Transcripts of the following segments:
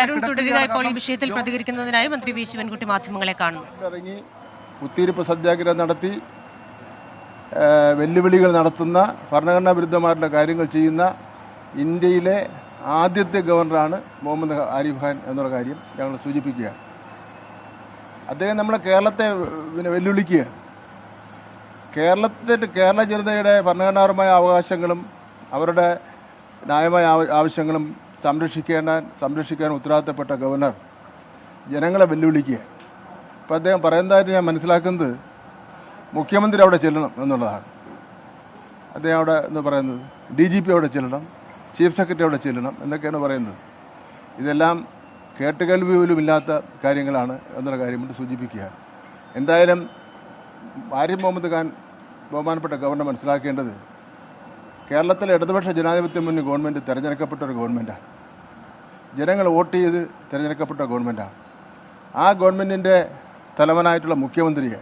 അരുൺ തുടരുക. ഇപ്പോൾ ഈ വിഷയത്തിൽ പ്രതികരിക്കുന്നതിനായി മന്ത്രി വി ശിവൻകുട്ടി മാധ്യമങ്ങളെ കാണുന്നു. ഇറങ്ങി കുത്തിയിരിപ്പ് സത്യാഗ്രഹം നടത്തി വെല്ലുവിളികൾ നടത്തുന്ന ഭരണഘടനാ വിരുദ്ധമായിട്ടുള്ള കാര്യങ്ങൾ ചെയ്യുന്ന ഇന്ത്യയിലെ ആദ്യത്തെ ഗവർണറാണ് മുഹമ്മദ് ആരിഫ് ഖാൻ എന്നുള്ള കാര്യം ഞങ്ങൾ സൂചിപ്പിക്കുക. അദ്ദേഹം നമ്മളെ കേരളത്തെ വെല്ലുവിളിക്കുക. കേരള ജനതയുടെ ഭരണഘടനാപരമായ അവകാശങ്ങളും അവരുടെ ന്യായമായ ആവശ്യങ്ങളും സംരക്ഷിക്കാൻ ഉത്തരവാദിത്തപ്പെട്ട ഗവർണർ ജനങ്ങളെ വെല്ലുവിളിക്കുക. അപ്പോൾ അദ്ദേഹം പറയുന്നതായിട്ട് ഞാൻ മനസ്സിലാക്കുന്നത് മുഖ്യമന്ത്രി അവിടെ ചെല്ലണം എന്നുള്ളതാണ്. അദ്ദേഹം അവിടെ എന്ന് പറയുന്നത് DGP അവിടെ ചെല്ലണം, ചീഫ് സെക്രട്ടറി അവിടെ ചെല്ലണം എന്നൊക്കെയാണ് പറയുന്നത്. ഇതെല്ലാം കേട്ടുകേൾവി പോലും ഇല്ലാത്ത കാര്യങ്ങളാണ് എന്നുള്ള കാര്യം കൊണ്ട് സൂചിപ്പിക്കുക. എന്തായാലും ആരിഫ് മുഹമ്മദ് ഖാൻ ബഹുമാനപ്പെട്ട ഗവർണർ മനസ്സിലാക്കേണ്ടത് കേരളത്തിലെ ഇടതുപക്ഷ ജനാധിപത്യ മുന്നണി ഗവൺമെൻറ് തിരഞ്ഞെടുക്കപ്പെട്ട ഒരു ഗവൺമെൻറ്റാണ്. ജനങ്ങൾ വോട്ട് ചെയ്ത് തിരഞ്ഞെടുക്കപ്പെട്ട ഗവൺമെൻറ്റാണ്. ആ ഗവൺമെൻറ്റിൻ്റെ തലവനായിട്ടുള്ള മുഖ്യമന്ത്രിയെ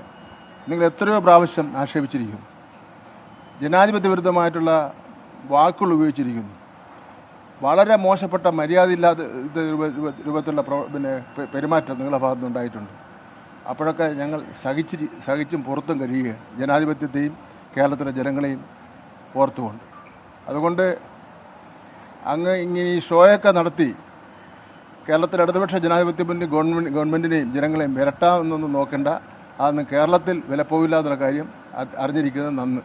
നിങ്ങൾ എത്രയോ പ്രാവശ്യം ആക്ഷേപിച്ചിരിക്കുന്നു. ജനാധിപത്യ വിരുദ്ധമായിട്ടുള്ള വാക്കുകൾ ഉപയോഗിച്ചിരിക്കുന്നു. വളരെ മോശപ്പെട്ട മര്യാദയില്ലാത്ത രൂപത്തിലുള്ള പെരുമാറ്റം നിങ്ങളുടെ ഭാഗത്തുനിന്നുണ്ടായിട്ടുണ്ട്. അപ്പോഴൊക്കെ ഞങ്ങൾ സഹിച്ചും പുറത്തും കഴിയുക, ജനാധിപത്യത്തെയും കേരളത്തിലെ ജനങ്ങളെയും ഓർത്തുകൊണ്ട്. അതുകൊണ്ട് അങ്ങ് ഇങ്ങനെ ഈ ഷോയൊക്കെ നടത്തി കേരളത്തിലെ ഇടതുപക്ഷ ജനാധിപത്യ മുന്നണി ഗവൺമെൻറ്റിനെയും ജനങ്ങളെയും വിരട്ടാമെന്നൊന്നും നോക്കേണ്ട. അതൊന്നും കേരളത്തിൽ വിലപ്പോവില്ല എന്നുള്ള കാര്യം അറിഞ്ഞിരിക്കുന്നത് നന്ന്.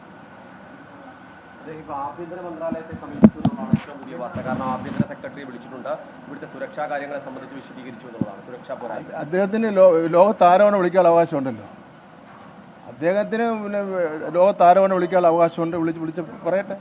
ആഭ്യന്തര മന്ത്രാലയത്തെ സമീപിക്കുന്നതാണ് ഏറ്റവും പുതിയ വാർത്ത. കാരണം ആഭ്യന്തര സെക്രട്ടറി വിളിച്ചിട്ടുണ്ട്, ഇവിടുത്തെ സുരക്ഷാ കാര്യങ്ങളെ സംബന്ധിച്ച് വിശദീകരിച്ചു എന്നുള്ളതാണ്. സുരക്ഷാ പോരായ്മ അദ്ദേഹത്തിന് ലോകത്താരവണ വിളിക്കാനുള്ള അവകാശമുണ്ടല്ലോ. അദ്ദേഹത്തിന് ലോകത്താരവണ വിളിക്കാനുള്ള അവകാശമുണ്ട്. വിളിച്ച് പറയട്ടെ.